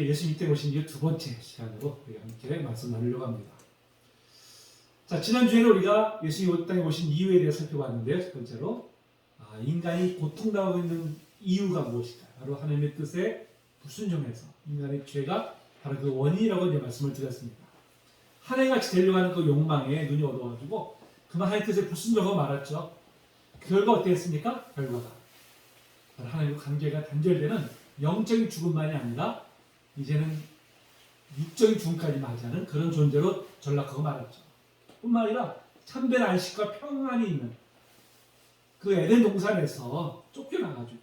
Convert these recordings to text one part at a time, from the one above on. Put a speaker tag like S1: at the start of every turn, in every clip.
S1: 예수님 때 오신 이후 두 번째 시간으로 우리가 함께 말씀 나누려고 합니다. 자, 지난주에는 우리가 예수님 이 땅에 오신 이유에 대해 살펴봤는데요. 첫 번째로 인간이 고통당하고 있는 이유가 무엇일까? 바로 하나님의 뜻에 불순종해서 인간의 죄가 바로 그 원인이라고 이제 말씀을 드렸습니다. 하나님같이 되려고 하는 그 욕망에 눈이 어두워가지고 그만 하나님 뜻에 불순종하고 말았죠. 결과 어떻게 했습니까? 결과가 바로 하나님과 관계가 단절되는 영적인 죽음만이 아니라 이제는 육적인 죽음까지 맞이하는 그런 존재로 전락하고 말았죠. 뿐만 아니라 참된 안식과 평안이 있는 그 에덴 동산에서 쫓겨나가지고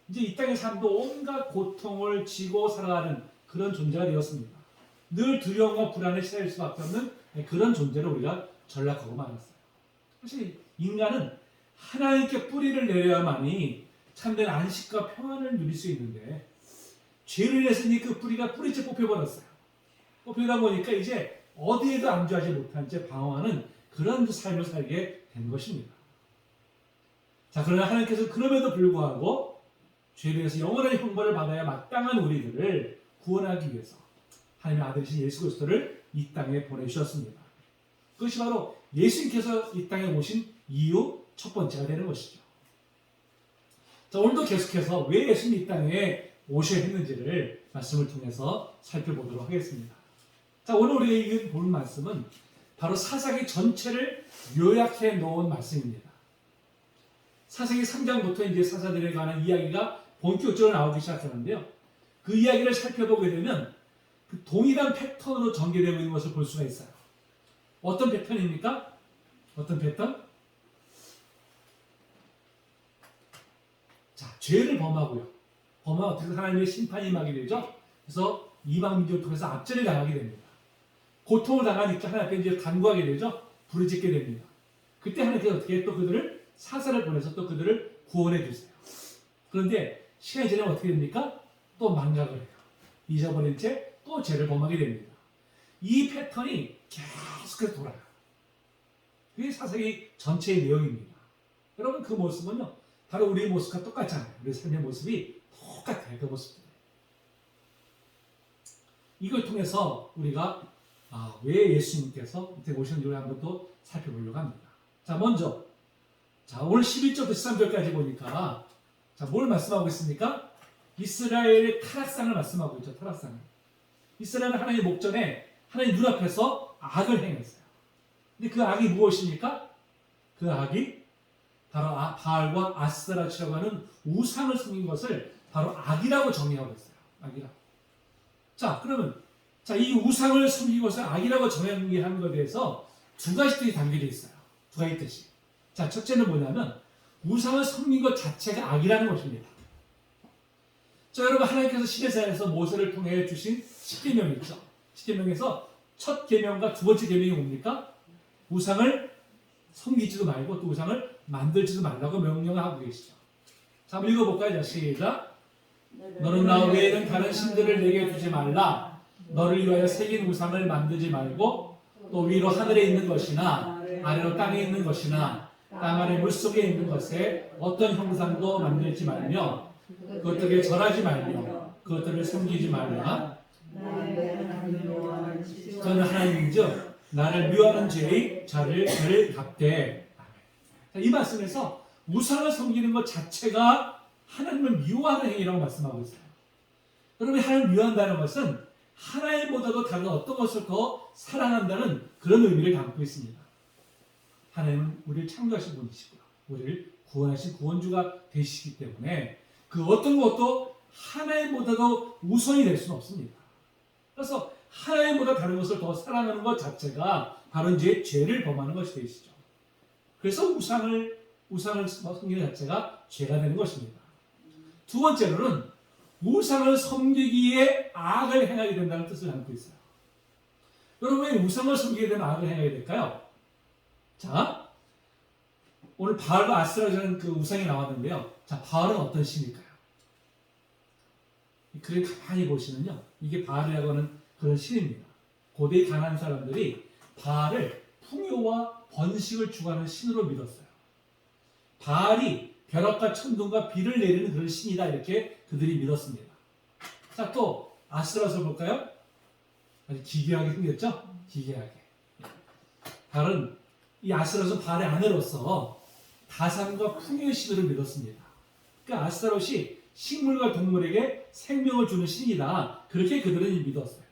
S1: 이제 이 땅의 삶도 온갖 고통을 지고 살아가는 그런 존재가 되었습니다. 늘 두려움과 불안에 시달릴 수밖에 없는 그런 존재로 우리가 전락하고 말았어요. 사실 인간은 하나님께 뿌리를 내려야만이 참된 안식과 평안을 누릴 수 있는데 죄를 인해서 그 뿌리가 뿌리째 뽑혀버렸어요. 뽑히다 보니까 이제 어디에도 안주하지 못한 채 방황하는 그런 삶을 살게 된 것입니다. 자, 그러나 하나님께서 그럼에도 불구하고 죄를 위해서 영원한 형벌을 받아야 마땅한 우리들을 구원하기 위해서 하나님의 아들이신 예수 그리스도를 이 땅에 보내주셨습니다. 그것이 바로 예수님께서 이 땅에 오신 이유 첫 번째가 되는 것이죠. 자, 오늘도 계속해서 왜 예수님이 이 땅에 오셔야 했는지를 말씀을 통해서 살펴보도록 하겠습니다. 자, 오늘 우리가 읽은 본 말씀은 바로 사사기 전체를 요약해 놓은 말씀입니다. 사사기 3장부터 이제 사사들에 관한 이야기가 본격적으로 나오기 시작하는데요. 그 이야기를 살펴보게 되면 그 동일한 패턴으로 전개되고 있는 것을 볼 수가 있어요. 어떤 패턴입니까? 어떤 패턴? 자, 죄를 범하고요. 범하면 어떻게 하나님의 심판이 임하게 되죠. 그래서 이방 민족을 통해서 압제를 당하게 됩니다. 고통을 당하니까 하나님 앞에 이제 간구하게 되죠. 부르짖게 됩니다. 그때 하나님께서 어떻게 또 그들을 사사를 보내서 또 그들을 구원해 주세요. 그런데 시간이 지나면 어떻게 됩니까? 또 망각을 해요. 잊어버린 채 또 죄를 범하게 됩니다. 이 패턴이 계속해서 돌아요. 그게 사사기 전체의 내용입니다. 여러분, 그 모습은요, 바로 우리의 모습과 똑같잖아요. 우리 삶의 모습이 똑같아요. 그 모습들. 이걸 통해서 우리가 왜 예수님께서 이때 오셨는지 한번 또 살펴보려고 합니다. 자, 먼저 오늘 11절부터 13절까지 보니까 뭘 말씀하고 있습니까? 이스라엘의 타락상을 말씀하고 있죠. 타락상을. 이스라엘은 하나님의 목전에 하나님 눈앞에서 악을 행했어요. 근데 그 악이 무엇입니까? 그 악이 바로 바알과 아스타라치라고 하는 우상을 섬긴 것을 바로 악이라고 정의하고 있어요. 악이라고. 자, 그러면 이 우상을 섬긴 것을 악이라고 정의하는 것에 대해서 두 가지 뜻이 담겨져 있어요. 두 가지 뜻이. 자, 첫째는 뭐냐면 우상을 섬긴 것 자체가 악이라는 것입니다. 자, 여러분, 하나님께서 시내산에서 모세를 통해 주신 십계명이 있죠. 십계명에서 첫 계명과 두 번째 계명이 뭡니까? 우상을 섬기지도 말고 또 우상을 만들지도 말라고 명령을 하고 계시죠. 자, 한번 읽어볼까요? 시작. 너는 나 외에는 다른 신들을 내게 두지 말라. 너를 위하여 새긴 우상을 만들지 말고 또 위로 하늘에 있는 것이나 아래로 땅에 있는 것이나 땅 아래 물속에 있는 것에 어떤 형상도 만들지 말며 그것들에게 절하지 말며 그것들을 섬기지 말라. 저는 하나님이죠. 나를 미워하는 죄의 저를 갚되. 이 말씀에서 우상을 섬기는 것 자체가 하나님을 미워하는 행위라고 말씀하고 있어요. 여러분, 하나님을 미워한다는 것은 하나님보다도 다른 어떤 것을 더 사랑한다는 그런 의미를 담고 있습니다. 하나님은 우리를 창조하신 분이시고요. 우리를 구원하신 구원주가 되시기 때문에 그 어떤 것도 하나님보다도 우선이 될 수는 없습니다. 그래서 하나님보다 다른 것을 더 사랑하는 것 자체가 바로 이제 죄를 범하는 것이 되시죠. 그래서 우상을 섬기는 자체가 죄가 되는 것입니다. 두 번째로는 우상을 섬기기에 악을 행하게 된다는 뜻을 담고 있어요. 여러분, 왜 우상을 섬기게 되면 악을 행하게 될까요? 자, 오늘 바알과 아스타라라는 그 우상이 나왔는데요. 자, 바알은 어떤 신일까요? 그걸 가만히 보시면요, 이게 바알이라고 하는 그런 신입니다. 고대 가나안 사람들이 바알을 풍요와 번식을 주관하는 신으로 믿었어요. 바알이 벼락과 천둥과 비를 내리는 그런 신이다, 이렇게 그들이 믿었습니다. 자, 또 아스라서 볼까요? 아주 기괴하게 생겼죠? 기괴하게. 달은 이 아스라서 발의 아내로서 다산과 풍요의 신을 믿었습니다. 그러니까 아스타롯이 식물과 동물에게 생명을 주는 신이다. 그렇게 그들은 믿었어요.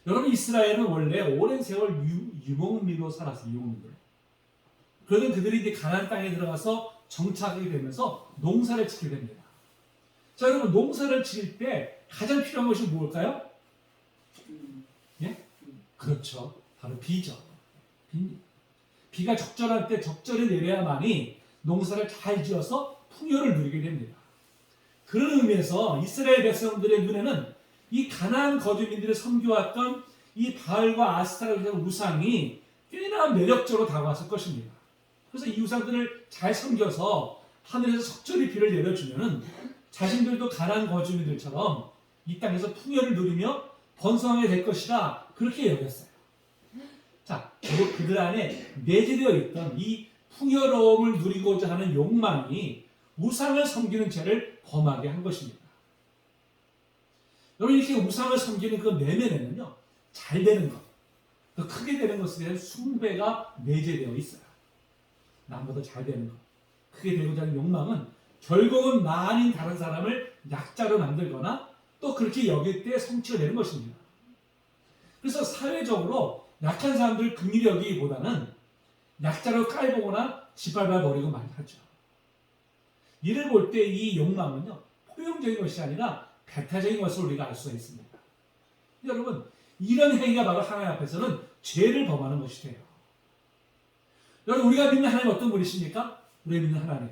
S1: 여러분, 이스라엘은 원래 오랜 세월 유목민으로 살았어요. 유목민으로. 그러던 그들이 이제 가나안 땅에 들어가서 정착하게 되면서 농사를 짓게 됩니다. 자, 여러분, 농사를 지을 때 가장 필요한 것이 무엇일까요? 예? 그렇죠. 바로 비죠. 비가 적절할 때 적절히 내려야만이 농사를 잘 지어서 풍요를 누리게 됩니다. 그런 의미에서 이스라엘 백성들의 눈에는 이 가나안 거주민들이 섬겨왔던 이 바알과 아스타라의 우상이 꽤나 매력적으로 다가왔을 것입니다. 그래서 이 우상들을 잘 섬겨서 하늘에서 적절히 비를 내려주면은 자신들도 가나안 거주민들처럼 이 땅에서 풍요를 누리며 번성하게 될 것이라 그렇게 여겼어요. 자, 결국 그들 안에 내재되어 있던 이 풍요로움을 누리고자 하는 욕망이 우상을 섬기는 죄를 범하게 한 것입니다. 여러분, 이렇게 우상을 섬기는 그 내면에는요, 잘 되는 것, 더 크게 되는 것에 대한 숭배가 내재되어 있어요. 남보다 잘 되는 것, 크게 되고자 하는 욕망은 결국은 나 아닌 다른 사람을 약자로 만들거나 또 그렇게 여길 때 성취가 되는 것입니다. 그래서 사회적으로 약한 사람들을 긍휼히 여기기보다는 약자로 깔보거나 짓밟아버리고 말하죠. 이를 볼 때 이 욕망은요, 포용적인 것이 아니라 배타적인 것을 우리가 알 수가 있습니다. 여러분, 이런 행위가 바로 하나님 앞에서는 죄를 범하는 것이 돼요. 여러분, 우리가 믿는 하나님 어떤 분이십니까? 우리가 믿는 하나님.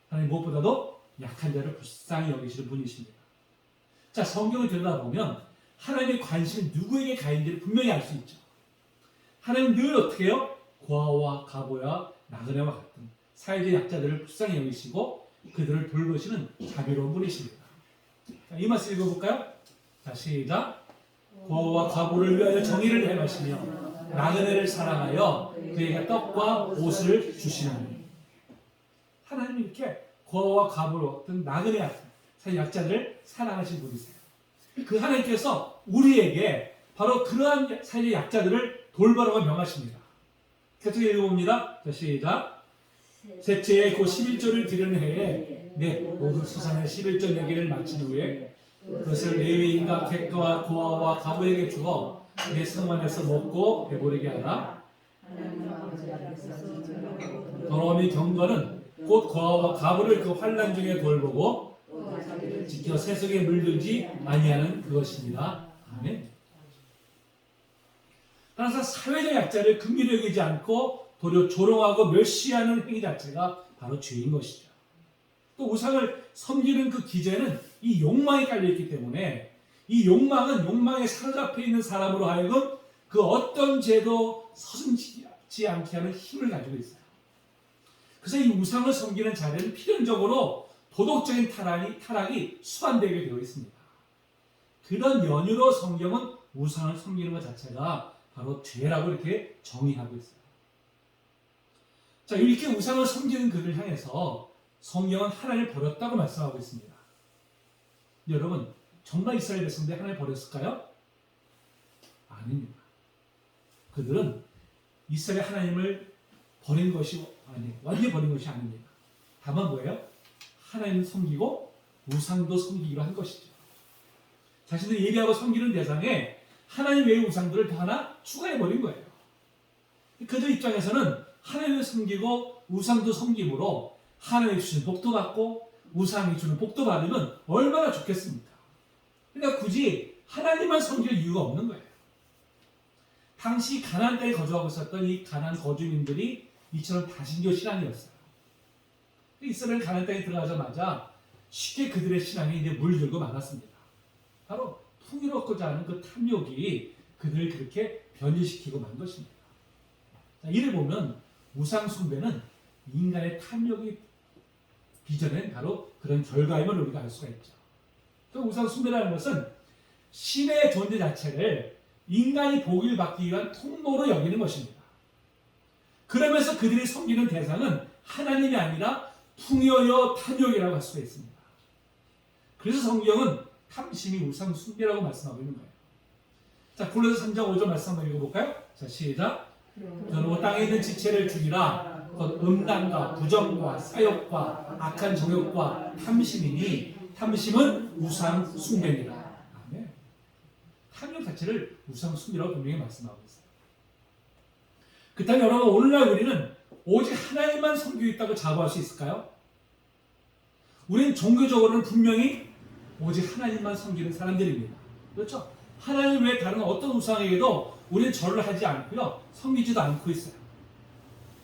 S1: 하나님 무엇보다도 약한 자를 불쌍히 여기시는 분이십니다. 자, 성경을 들여다보면 하나님의 관심이 누구에게 가 있는지를 분명히 알 수 있죠. 하나님은 늘 어떻게 해요? 고아와 가보야 나그네와 같은 사회적 약자들을 불쌍히 여기시고 그들을 돌보시는 자비로운 분이십니다. 자, 이 말씀 읽어볼까요? 자, 시작. 고아와 가보를 위하여 정의를 행하시며 나그네를 사랑하여 그에게 떡과 옷을 주시나니. 하나님은 이렇게 고아와 가보를 어떤 나그네 사회 약자들을 사랑하신 분이세요. 그 하나님께서 우리에게 바로 그러한 사회 약자들을 돌보라고 명하십니다. 계속 읽어봅니다. 자, 시작. 셋째에 그 11조를 드리는 해에 모든 수산의 11조 내기를 마친 후에 그것을 레위인과 객가와 고아와 가부에게 주어 내 성만에서 먹고 배부르게 하라. 더러움이 경건은 곧 고아와 가부를 그 환난 중에 돌보고 지켜 세속에 물들지 아니하는 그것입니다. 아멘. 따라서 사회적 약자를 긍휼히 여기지 않고 도리어 조롱하고 멸시하는 행위 자체가 바로 죄인 것이죠. 또 우상을 섬기는 그 기제는 이 욕망이 깔려있기 때문에 이 욕망은 욕망에 사로잡혀 있는 사람으로 하여금 그 어떤 죄도 서슴지 않게 하는 힘을 가지고 있어요. 그래서 이 우상을 섬기는 자리는 필연적으로 도덕적인 타락이 수반되게 되어 있습니다. 그런 연유로 성경은 우상을 섬기는 것 자체가 바로 죄라고 이렇게 정의하고 있어요. 자, 이렇게 우상을 섬기는 그들 향해서 성경은 하나님을 버렸다고 말씀하고 있습니다. 여러분, 정말 이스라엘 백성들이 하나님을 버렸을까요? 아닙니다. 그들은 이스라엘 하나님을 버린 것이 완전히 버린 것이 아닙니다. 다만 뭐예요? 하나님을 섬기고 우상도 섬기기로 한 것이죠. 자신들이 예배하고 섬기는 대상에 하나님 외의 우상들을 더 하나 추가해버린 거예요. 그들 입장에서는 하나님을 섬기고 우상도 섬김으로 하나님이 주신 복도 받고 우상이 주는 복도 받으면 얼마나 좋겠습니까? 그러니까 굳이 하나님만 섬길 이유가 없는 거예요. 당시 가나안 땅에 거주하고 있었던 이 가나안 거주민들이 이처럼 다신교 신앙이었어요. 이스라엘 가나안 땅에 들어가자마자 쉽게 그들의 신앙이 이제 물들고 말았습니다. 바로 풍요롭고자 하는 그 탐욕이 그들을 그렇게 변질시키고 만 것입니다. 자, 이를 보면 우상 숭배는 인간의 탐욕이 빚어낸 바로 그런 결과임을 우리가 알 수가 있죠. 그 우상 숭배라는 것은 신의 존재 자체를 인간이 복을 받기 위한 통로로 여기는 것입니다. 그러면서 그들이 섬기는 대상은 하나님이 아니라 풍요여 탐욕이라고 할 수가 있습니다. 그래서 성경은 탐심이 우상 숭배라고 말씀하고 있는 거예요. 자, 골로새 3장 5절 말씀 한번 읽어볼까요? 자, 시작. 그러므로 땅에 있는 지체를 죽이라. 곧 음란과 부정과 사욕과 악한 정욕과 탐심이니 탐심은 우상 숭배니라. 아멘. 탐욕 자체를 우상 숭배라고 분명히 말씀하고 있어요. 그렇다면 여러분, 오늘날 우리는 오직 하나님만 섬기고 있다고 자부할 수 있을까요? 우리는 종교적으로는 분명히 오직 하나님만 섬기는 사람들입니다. 그렇죠? 하나님 외에 다른 어떤 우상에게도 우리는 절을 하지 않고요, 섬기지도 않고 있어요.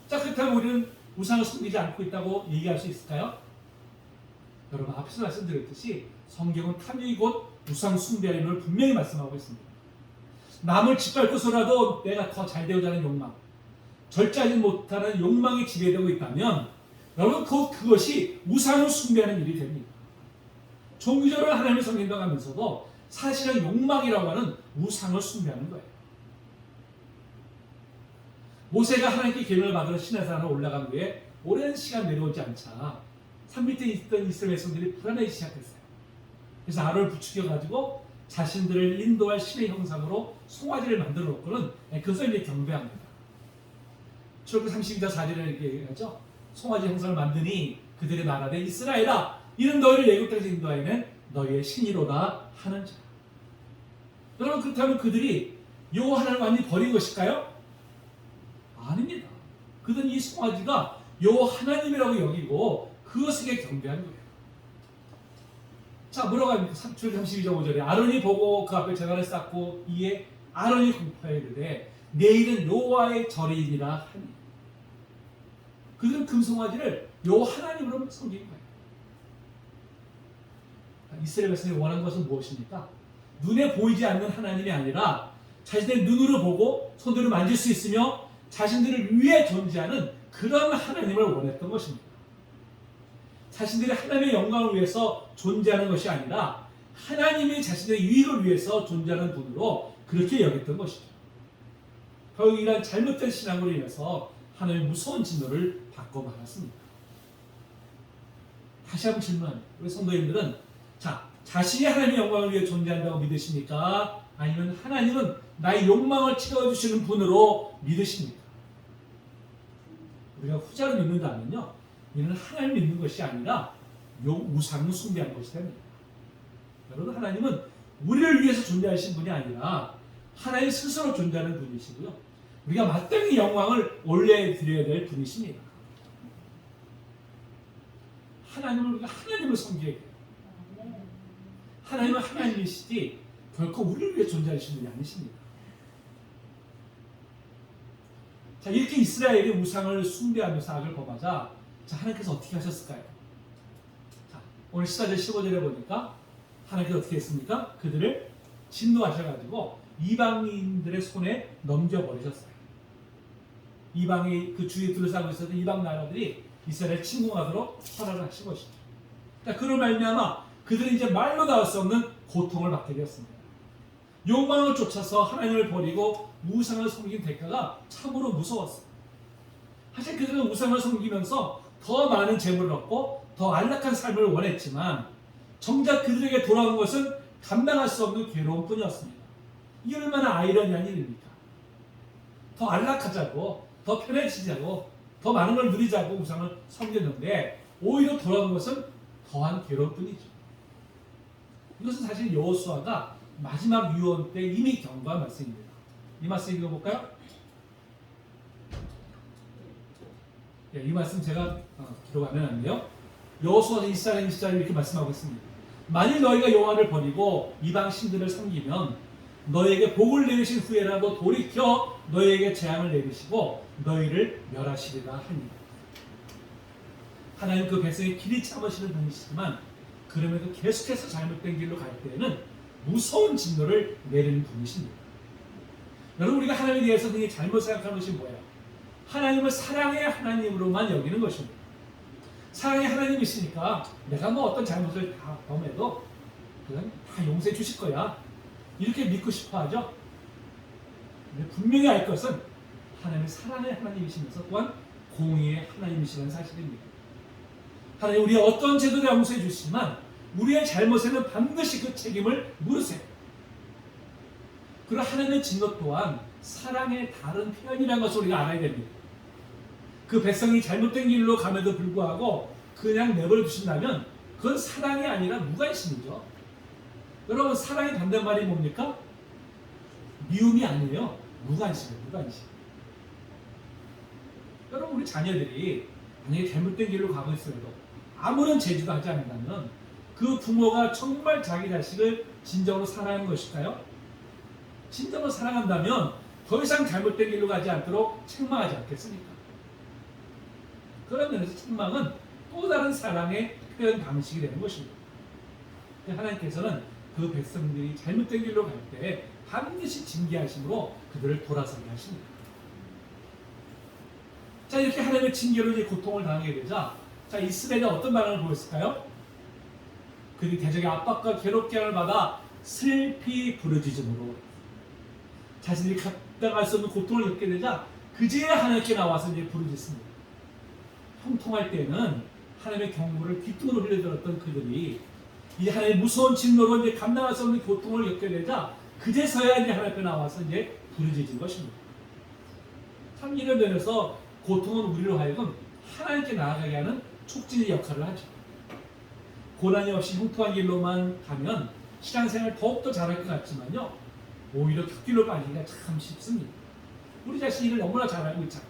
S1: 자, 그렇다면 우리는 우상을 섬기지 않고 있다고 얘기할 수 있을까요? 여러분, 앞에서 말씀드렸듯이 성경은 탐욕이 곧 우상 숭배임을 분명히 말씀하고 있습니다. 남을 짓밟고서라도 내가 더 잘 되고자 하는 욕망, 절제하지 못하는 욕망이 지배되고 있다면 여러분, 그것이 우상을 숭배하는 일이 됩니다. 종교적으로 하나님을 섬긴다고 하면서도 사실은 욕망이라고 하는 우상을 숭배하는 거예요. 모세가 하나님께 계명을 받으러 시내산으로 올라간 후에 오랜 시간 내려오지 않자 산 밑에 있던 이스라엘 백성들이 불안해지기 시작했어요. 그래서 아론을 부추겨가지고 자신들을 인도할 신의 형상으로 송아지를 만들어 놓고는 그것을 이제 경배합니다. 출애굽 32장 4절에 이렇게 얘기하죠. 송아지 형상을 만드니 그들이 말하되 이스라엘아, 이는 너희를 애굽 땅에서 인도하여낸 너희의 신이로다 하는 자. 여러분, 그렇다면 그들이 여호와 하나님을 완전히 버린 것일까요? 아닙니다. 그들은 이 송아지가 여호와 하나님이라고 여기고 그것에게 경배한 거예요. 자, 뭐라고 합니까? 출애굽 32장 5절에 아론이 보고 그 앞에 제단을 쌓고 이에 아론이 공포하여 이르되 내일은 여호와의 절이니라 하니. 그들은 금송아지를 여호와 하나님으로 섬긴 거예요. 이스라엘 백성이 원하는 것은 무엇입니까? 눈에 보이지 않는 하나님이 아니라 자신의 눈으로 보고 손으로 만질 수 있으며 자신들을 위해 존재하는 그런 하나님을 원했던 것입니다. 자신들이 하나님의 영광을 위해서 존재하는 것이 아니라 하나님이 자신의 유익을 위해서 존재하는 분으로 그렇게 여겼던 것이죠. 결국 이런 잘못된 신앙으로 인해서 하나님의 무서운 진노를 받고 말았습니다. 다시 한번 질문, 우리 성도님들은 자신이 하나님의 영광을 위해 존재한다고 믿으십니까? 아니면 하나님은 나의 욕망을 채워주시는 분으로 믿으십니까? 우리가 후자를 믿는다면요, 이는 하나님 믿는 것이 아니라 우상을 숭배하는 것이 됩니다. 여러분, 하나님은 우리를 위해서 존재하신 분이 아니라 하나님 스스로 존재하는 분이시고요, 우리가 마땅히 영광을 올려드려야 될 분이십니다. 하나님을 우리가 하나님을 섬겨야 돼요. 하나님은 하나님이시지 결코 우리를 위해 존재하신 분이 아니십니다. 자, 이렇게 이스라엘이 우상을 숭배하면서 악을 범하자, 자, 하나님께서 어떻게 하셨을까요? 자, 오늘 14절 15절에 보니까 하나님께서 어떻게 했습니까? 그들을 진노하셔가지고 이방인들의 손에 넘겨버리셨어요. 이방이 그 주위에 둘러싸고 있었던 이방 나라들이 이스라엘을 침공하도록 허락을 하신 것이죠. 그러니까 그로 말미암아 그들이 이제 말로 나올 수 없는 고통을 받게 되었습니다. 욕망을 쫓아서 하나님을 버리고 우상을 섬긴 대가가 참으로 무서웠어요. 사실 그들은 우상을 섬기면서 더 많은 재물을 얻고 더 안락한 삶을 원했지만 정작 그들에게 돌아온 것은 감당할 수 없는 괴로움뿐이었습니다. 이게 얼마나 아이러니한 일입니까? 더 안락하자고, 더 편해지자고, 더 많은 걸 누리자고 우상을 섬겼는데 오히려 돌아온 것은 더한 괴로움뿐이죠. 이것은 사실 여호수아가 마지막 유언 때 이미 경고한 말씀입니다. 이 말씀 읽어볼까요? 이 말씀 제가 기록하면 안 돼요. 여호수아 1장 20절에 이렇게 말씀하고 있습니다. 만일 너희가 여호와를 버리고 이방 신들을 섬기면 너희에게 복을 내리신 후에라도 돌이켜 너희에게 재앙을 내리시고 너희를 멸하시리라 하니. 하나님 그 백성의 길이 참으시는 분이시지만 그럼에도 계속해서 잘못된 길로 갈 때에는 무서운 진노를 내리는 분이십니다. 여러분, 우리가 하나님에 대해서 되게 잘못 생각하는 것이 뭐예요? 하나님을 사랑의 하나님으로만 여기는 것입니다. 사랑의 하나님이시니까 내가 뭐 어떤 잘못을 다 범해도 그건 다 용서해 주실 거야, 이렇게 믿고 싶어 하죠. 근데 분명히 알 것은 하나님의 사랑의 하나님이시면서 또한 공의의 하나님이시라는 사실입니다. 하나님 우리의 어떤 죄도 용서해 주시지만 우리의 잘못에는 반드시 그 책임을 물으세요. 그리고 하나님의 진노 또한 사랑의 다른 표현이라는 것을 우리가 알아야 됩니다. 그 백성이 잘못된 길로 감에도 불구하고 그냥 내버려 두신다면 그건 사랑이 아니라 무관심이죠. 여러분, 사랑의 반대말이 뭡니까? 미움이 아니에요. 무관심이에요. 무관심. 여러분, 우리 자녀들이 만약에 잘못된 길로 가고 있어도 아무런 제지도 하지 않는다면 그 부모가 정말 자기 자식을 진정으로 사랑하는 것일까요? 진정으로 사랑한다면 더 이상 잘못된 길로 가지 않도록 책망하지 않겠습니까? 그런 면에서 책망은 또 다른 사랑의 표현 방식이 되는 것입니다. 하나님께서는 그 백성들이 잘못된 길로 갈 때 반드시 징계하심으로 그들을 돌아서게 하십니다. 자, 이렇게 하나님의 징계로 이제 고통을 당하게 되자, 자, 이스라엘이 어떤 반응을 보였을까요? 그들이 대적의 압박과 괴롭게 함을 받아 슬피 부르짖음으로 자신들이 감당할 수 없는 고통을 겪게 되자 그제야 하나님께 나와서 이제 부르짖습니다. 형통할 때는 하나님의 경고를 귓등으로 흘려들었던 그들이 이제 하나님의 무서운 진노로 이제 감당할 수 없는 고통을 겪게 되자 그제서야 이제 하나님 앞에 나와서 이제 부르짖은 것입니다. 참 이런 면에서 고통은 우리로 하여금 하나님께 나아가게 하는 촉진의 역할을 하죠. 고난이 없이 형통한 길로만 가면 신앙생활 더욱더 잘할 것 같지만요, 오히려 흙길로 빠지기가 참 쉽습니다. 우리 자신이 이를 너무나 잘 알고 있잖아요.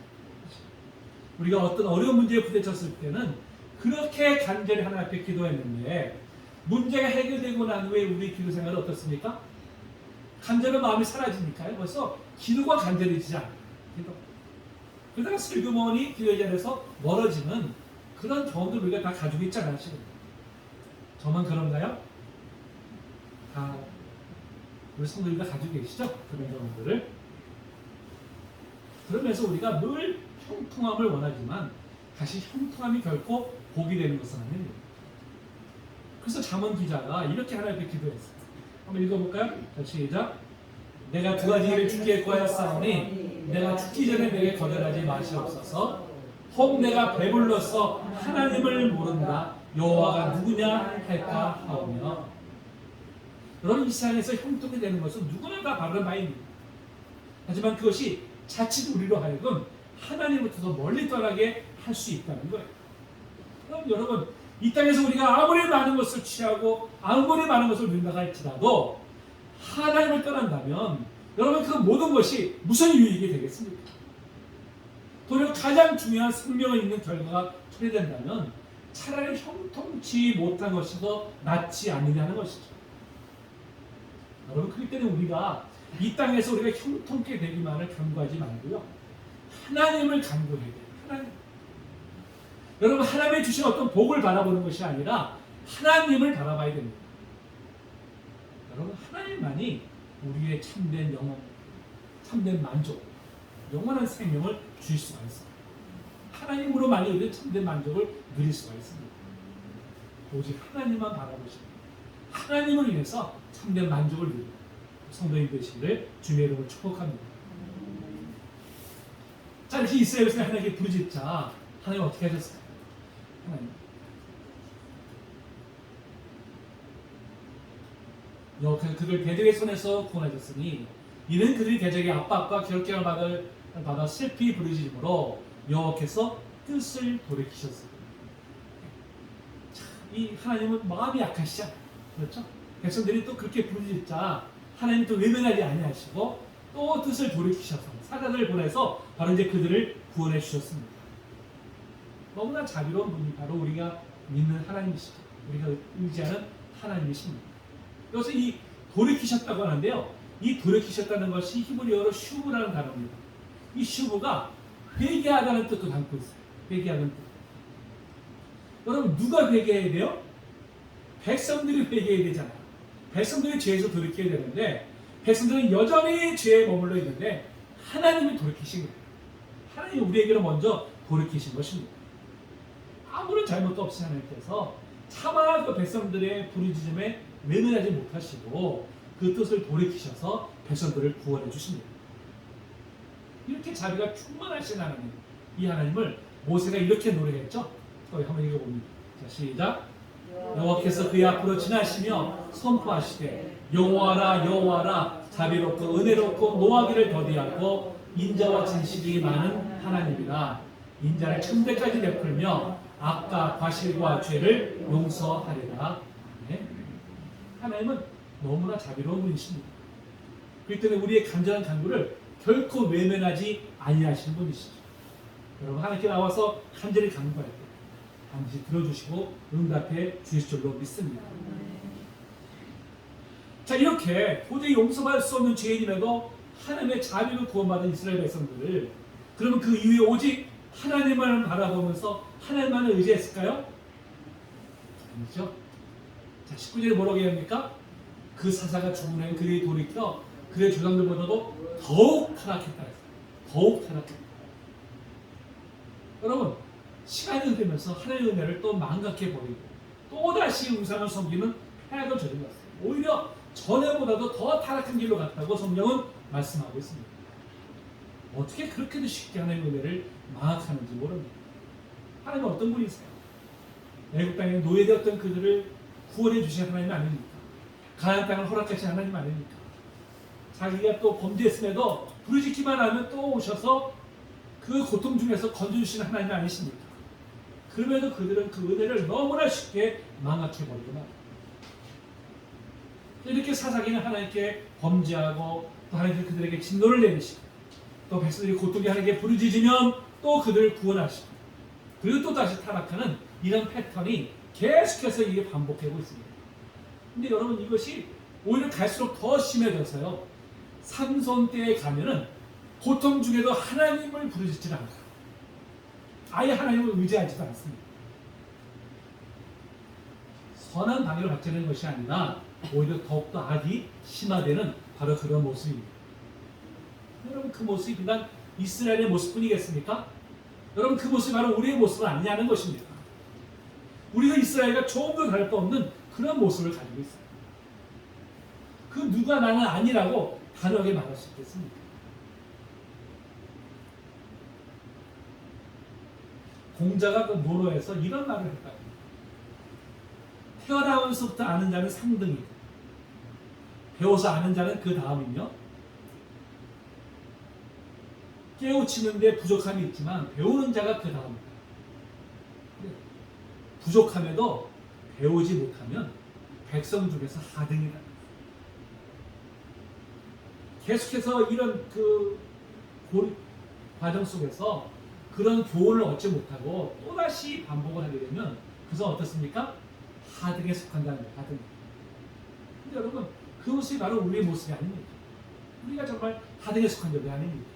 S1: 우리가 어떤 어려운 문제에 부딪혔을 때는 그렇게 간절히 하나님 앞에 기도했는데 문제가 해결되고 난 후에 우리 기도 생활은 어떻습니까? 간절한 마음이 사라지니까요. 벌써 기도가 간절해지지 않아요. 기도. 그러다가 슬그머니 기도의 자리에서 멀어지는 그런 경험들 우리가 다 가지고 있잖아요. 지금. 저만 그런가요? 다 우리 성도님들 가지고 계시죠? 그런 경험들을. 그러면서 우리가 늘 형통함을 원하지만 다시 형통함이 결코 복이 되는 것은 아닙니다. 그래서 잠언 기자가 이렇게 하나님께 기도했어요. 한번 읽어볼까요? 자, 시작. 내가 두 가지 일을 주께 구하였사오니 내가 죽기 전에 내게 거절하지 마시옵소서. 혹 내가 배불러서 하나님을 모른다 여호와가 누구냐 할까 하오며. 여러분, 이 세상에서 형통이 되는 것은 누구나 다 바른 바입니다. 하지만 그것이 자칫 우리로 하여금 하나님부터 멀리 떠나게 할 수 있다는 거예요. 그럼 여러분, 이 땅에서 우리가 아무리 많은 것을 취하고 아무리 많은 것을 누린다 할지라도 하나님을 떠난다면 여러분, 그 모든 것이 무슨 유익이 되겠습니까? 도리어 가장 중요한 생명을 잇는 결과가 초래된다면 차라리 형통치 못한 것이 더 낫지 않느냐는 것이죠. 여러분, 그렇기 때문에 우리가 이 땅에서 우리가 형통케 되기만을 간구하지 말고요, 하나님을 간구해야 돼요. 하나님. 여러분, 하나님이 주신 어떤 복을 바라보는 것이 아니라 하나님을 바라봐야 됩니다. 여러분, 하나님만이 우리의 참된 영혼, 참된 만족, 영원한 생명을 주실 수가 있습니다. 하나님으로만이 우리의 참된 만족을 누릴 수가 있습니다. 오직 하나님만 바라보시고 하나님을 위해서 참된 만족을 누리는 성도인 되시기를 주님의 이름으로 축복합니다. 자, 이렇게 이스라엘에서 하나님께 부르짖자 하나님 어떻게 하셨을까요? 하나님, 여호와께서 그들 대적의 손에서 구원하셨으니 이는 그들이 대적의 압박과 괴롭힘을 받아 슬피 부르짖음으로 여호와께서 뜻을 돌이키셨습니다. 이 하나님은 마음이 약하시죠. 그렇죠? 백성들이 또 그렇게 부르짖자 하나님 또 외면하지 아니하시고 또 뜻을 돌이키셔서 사자를 보내서 바로 이제 그들을 구원해 주셨습니다. 너무나 자비로운 분이 바로 우리가 믿는 하나님이시죠. 우리가 의지하는 하나님이십니다. 여기서 이 돌이키셨다고 하는데요, 이 돌이키셨다는 것이 히브리어로 슈브라는 단어입니다. 이 슈브가 회개하다는 뜻도 담고 있어요. 회개하는 뜻. 여러분, 누가 회개해야 돼요? 백성들이 회개해야 되잖아요. 백성들이 죄에서 돌이켜야 되는데 백성들은 여전히 죄에 머물러 있는데 하나님이 돌이키신 거예요. 하나님이 우리에게로 먼저 돌이키신 것입니다. 아무런 잘못도 없이 하나님께서 차마 그 백성들의 부르짖음에 외면하지 못하시고 그 뜻을 돌이키셔서 백성들을 구원해 주십니다. 이렇게 자비가 충만하신 하나님, 이 하나님을 모세가 이렇게 노래했죠. 한번 읽어봅니다. 자, 시작. 여호와께서 그의 앞으로 지나시며 선포하시되 여호와라 여호와라 자비롭고 은혜롭고 노하기를 더디하고 인자와 진실이 많은 하나님이라. 인자를 천대까지 베풀며 악과 과실과 죄를 용서하리라. 네. 하나님은 너무나 자비로운 분이십니다. 그렇기 때문에 우리의 간절한 간구를 결코 외면하지 아니하시는 분이시죠. 여러분, 하나님께 나와서 간절히 간구할 때 반드시 들어주시고 응답해 주실 줄로 믿습니다. 자, 이렇게 도저히 용서받을 수 없는 죄인임에도 하나님의 자비로 구원받은 이스라엘 백성들, 그러면 그 이후에 오직 하나님만을 바라보면서 하나님만을 의지했을까요? 아니죠. 자, 19절에 뭐라고 얘기합니까? 그 사사가 죽은 후에 그들이 돌이켜 그의 조상들보다도 더욱 타락했다. 더욱 타락했다. 여러분, 시간이 흐르면서 하나님의 은혜를 또 망각해버리고 또다시 우상을 섬기는 해악을 저지른 것 같습니다. 오히려 전에보다도 더 타락한 길로 갔다고 성경은 말씀하고 있습니다. 어떻게 그렇게도 쉽게 하나님의 은혜를 망각하는지 모릅니다. 하나님은 어떤 분이세요? 애국 땅에 노예되었던 그들을 구원해 주신 하나님 아닙니까? 가나안 땅을 허락하신 하나님 아닙니까? 자기가 또 범죄했음에도 부르짖기만 하면 또 오셔서 그 고통 중에서 건져주시는 하나님 아니십니까? 그럼에도 그들은 그 은혜를 너무나 쉽게 망각해버리고 말입니다. 이렇게 사사기는 하나님께 범죄하고 또 하나님께 그들에게 진노를 내리시고 또 백성들이 고통에 하나님께 부르짖으면 또 그들을 구원하시고 그리고 또 다시 타락하는 이런 패턴이 계속해서 이게 반복되고 있습니다. 근데 여러분, 이것이 오히려 갈수록 더 심해져서요, 삼손 때에 가면은 고통 중에도 하나님을 부르짖지 않아요. 아예 하나님을 의지하지도 않습니다. 선한 방향을 받자는 것이 아니라 오히려 더욱더 악이 심화되는 바로 그런 모습입니다. 여러분, 그 모습이 그냥 이스라엘의 모습뿐이겠습니까? 여러분, 그 모습이 바로 우리의 모습은 아니냐는 것입니다. 우리도 이스라엘과 조금도 다를 바 없는 그런 모습을 가지고 있어요. 그 누가 나는 아니라고 단호하게 말할 수 있겠습니까? 공자가 그 논어에서 이런 말을 했다. 태어나면서부터 아는 자는 상등이고 배워서 아는 자는 그 다음이며 깨우치는데 부족함이 있지만 배우는 자가 그 다음이다. 부족함에도 배우지 못하면 백성 중에서 하등이다. 계속해서 이런 그 과정 속에서 그런 교훈을 얻지 못하고 또다시 반복을 하게 되면 그래서 어떻습니까? 하등에 속한다는 거예요. 하등. 근데 여러분, 그 모습이 바로 우리의 모습이 아닙니다. 우리가 정말 하등에 속한 적이 아닙니다.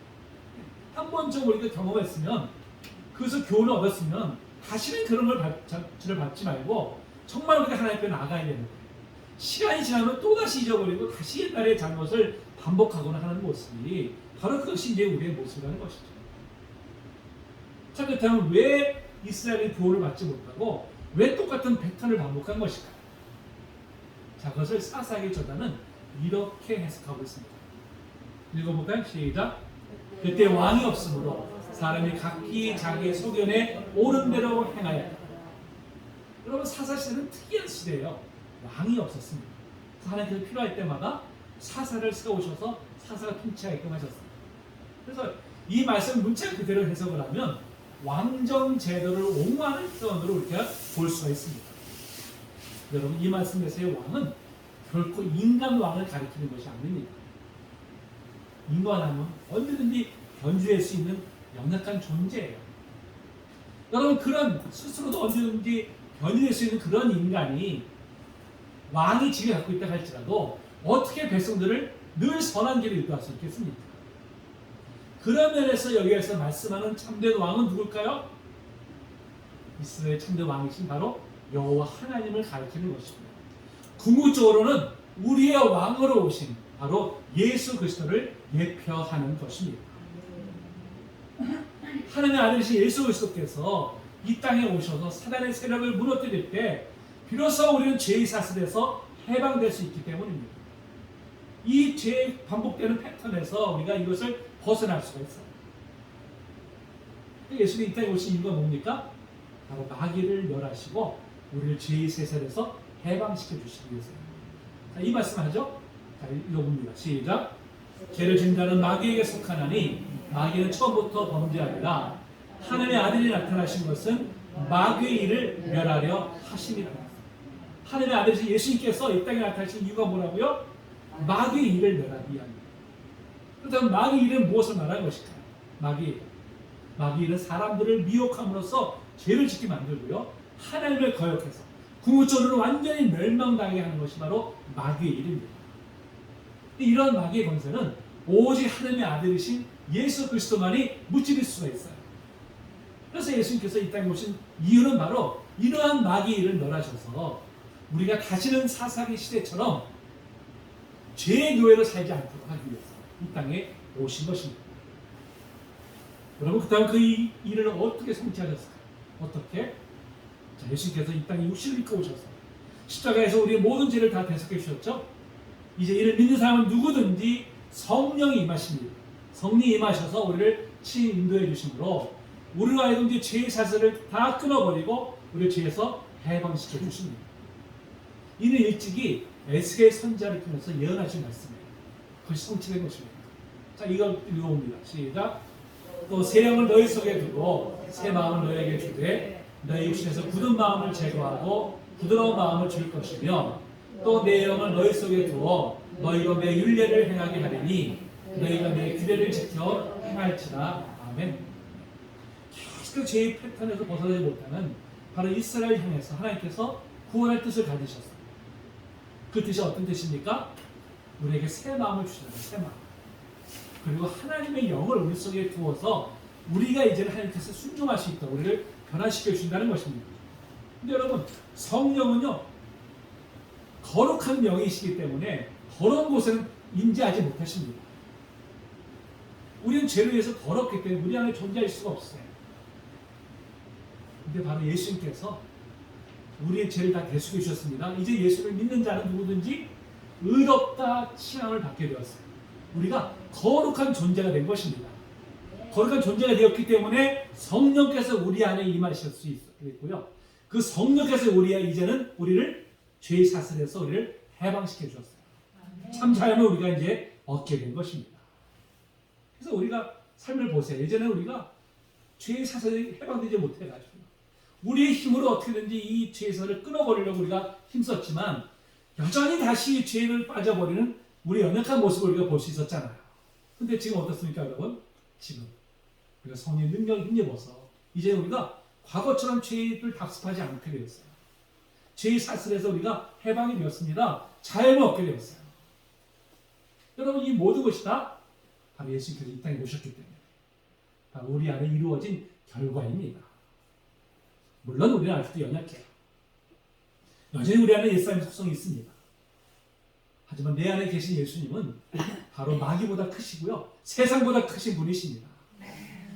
S1: 한 번쯤 우리가 경험했으면 그것을 교훈을 얻었으면 다시는 그런 걸 받지 말고 정말 우리가 하나님 앞에 나가야 되는 거예요. 시간이 지나면 또다시 잊어버리고 다시 옛날의 잘못을 반복하거나 하는 모습이 바로 그것이 이제 우리의 모습이라는 것이죠. 자, 그렇다면 왜 이스라엘이 교훈을 받지 못하고 왜 똑같은 패턴을 반복한 것일까? 자, 그것을 사사기 저자는 이렇게 해석하고 있습니다. 읽어볼까요? 시작. 그때 왕이 없으므로 사람이 각기 자기의 소견에 옳은 대로 행하였다. 여러분, 사사 시대는 특이한 시대예요. 왕이 없었습니다. 하나님께서 필요할 때마다 사사를 세우셔서 사사가 통치하게끔 하셨습니다. 그래서 이 말씀 문자 그대로 해석을 하면 왕정 제도를 옹호하는 표현으로 우리가 볼 수가 있습니다. 여러분, 이 말씀에서의 왕은 결코 인간 왕을 가리키는 것이 아닙니다. 인간하면 언제든지 견주할 수 있는 연약한 존재예요. 여러분, 그런 스스로도 언제든지 견뎌낼 수 있는 그런 인간이 왕이 지위를 갖고 있다 할지라도 어떻게 백성들을 늘 선한 길을 인도할 수 있겠습니까? 그런 면에서 여기에서 말씀하는 참된 왕은 누굴까요? 이스라엘 참된 왕이신 바로 여호와 하나님을 가리키는 것입니다. 궁극적으로는 우리의 왕으로 오신 바로 예수 그리스도를 예표하는 것입니다. 하나님의 아들이신 예수 그리스도께서 이 땅에 오셔서 사단의 세력을 무너뜨릴 때 비로소 우리는 죄의 사슬에서 해방될 수 있기 때문입니다. 이 죄의 반복되는 패턴에서 우리가 이것을 벗어날 수가 있어요. 예수님이 이 땅에 오신 이유가 뭡니까? 바로 마귀를 멸하시고 우리를 죄의 세살에서 해방시켜 주시기 위해서. 자, 이 말씀을 하죠. 자, 읽어봅니다. 시작. 죄를 진다는 마귀에게 속하나니 마귀는 처음부터 범죄하니라. 하나님의 아들이 나타나신 것은 마귀의 일을 멸하려 하심이라. 하나님의 아들이신 예수님께서 이 땅에 나타나신 이유가 뭐라고요? 마귀의 일을 멸하기 위함입니다. 그렇다면 마귀의 일은 무엇을 말하는 것일까요? 마귀의 일은 사람들을 미혹함으로써 죄를 짓게 만들고요, 하나님을 거역해서 궁극적으로 완전히 멸망당하게 하는 것이 바로 마귀의 일입니다. 이런 마귀의 권세는 오직 하나님의 아들이신 예수 그리스도만이 무찌를 수가 있어요. 그래서 예수님께서 이 땅에 오신 이유는 바로 이러한 마귀의 일을 멸하셔서 우리가 다시는 사사기 시대처럼 죄의 노예로 살지 않도록 하기 위해서 이 땅에 오신 것입니다. 여러분, 그다음 그 일을 어떻게 성취하셨을까요? 어떻게? 자, 예수님께서 이 땅에 육신을 입고 오셔서 십자가에서 우리의 모든 죄를 다 대속해 주셨죠. 이제 이를 믿는 사람은 누구든지 성령이 임하십니다. 성령이 임하셔서 우리를 친히 인도해 주심으로 우리로 하여금 이제 죄의 사슬을 다 끊어버리고 우리를 죄에서 해방시켜 주십니다. 이는 일찍이 에스겔 선지자를 통해서 예언하신 말씀이에요. 그것이 성취된 것입니다. 자, 이걸 읽어봅니다. 시작. 또 새 영을 너희 속에 두고 새 마음을 너희에게 주되 너희 육신에서 굳은 마음을 제거하고 부드러운 마음을 줄 것이며 또 내 영을 너희 속에 두어 너희가 내 율례를 행하게 하리니 너희가 내 규례를 지켜 행할지라. 아멘. 계속 죄의 패턴에서 벗어나지 못하는 바로 이스라엘 향해서 하나님께서 구원할 뜻을 가지셨어요. 그 뜻이 어떤 뜻입니까? 우리에게 새 마음을 주시는 새 마음. 그리고 하나님의 영을 우리 속에 두어서 우리가 이제는 하나님께서 순종할 수 있도록 우리를 변화시켜 주신다는 것입니다. 근데 여러분, 성령은요, 거룩한 영이시기 때문에 더러운 곳에는 임재하지 못하십니다. 우리는 죄로 인해서 더럽기 때문에 우리 안에 존재할 수가 없어요. 근데 바로 예수님께서 우리의 죄를 다 대속해 주셨습니다. 이제 예수를 믿는 자는 누구든지 의롭다 칭함을 받게 되었어요. 우리가 거룩한 존재가 된 것입니다. 거룩한 존재가 되었기 때문에 성령께서 우리 안에 임하실 수 있고요. 그 성령께서 이제는 우리를 죄의 사슬에서 우리를 해방시켜 주셨어요. 참 자연을 우리가 이제 얻게 된 것입니다. 그래서 우리가 삶을 보세요. 예전에 우리가 죄의 사슬이 해방되지 못해가지고 우리의 힘으로 어떻게든지 이 죄의 사슬을 끊어버리려고 우리가 힘썼지만 여전히 다시 죄를 빠져버리는 우리의 연약한 모습을 우리가 볼 수 있었잖아요. 근데 지금 어떻습니까, 여러분? 지금 우리가 성령의 능력을 힘입어서 이제 우리가 과거처럼 죄를 답습하지 않게 되었어요. 죄의 사슬에서 우리가 해방이 되었습니다. 자유를 얻게 되었어요. 여러분, 이 모든 것이 다 바로 예수님께서 이 땅에 오셨기 때문에 바로 우리 안에 이루어진 결과입니다. 물론 우리는 아직도 연약해요. 여전히 우리 안에 옛사람의 속성이 있습니다. 하지만 내 안에 계신 예수님은 바로 마귀보다 크시고요, 세상보다 크신 분이십니다.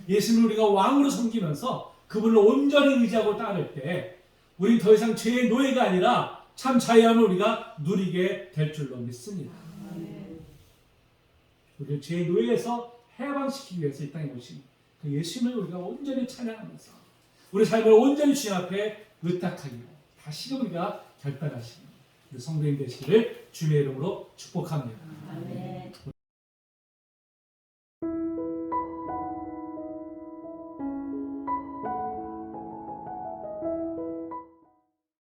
S1: 예수님을 우리가 왕으로 섬기면서 그분을 온전히 의지하고 따를 때 우리는 더 이상 죄의 노예가 아니라 참 자유함을 우리가 누리게 될 줄로 믿습니다. 우리를 죄의 노예에서 해방시키기 위해서 이 땅에 오신 그 예수님을 우리가 온전히 찬양하면서 우리 삶을 온전히 주님 앞에 의탁하기로 다시금 우리가 결단하시는 성도님 되시기를 주님의 이름으로 축복합니다. 아멘.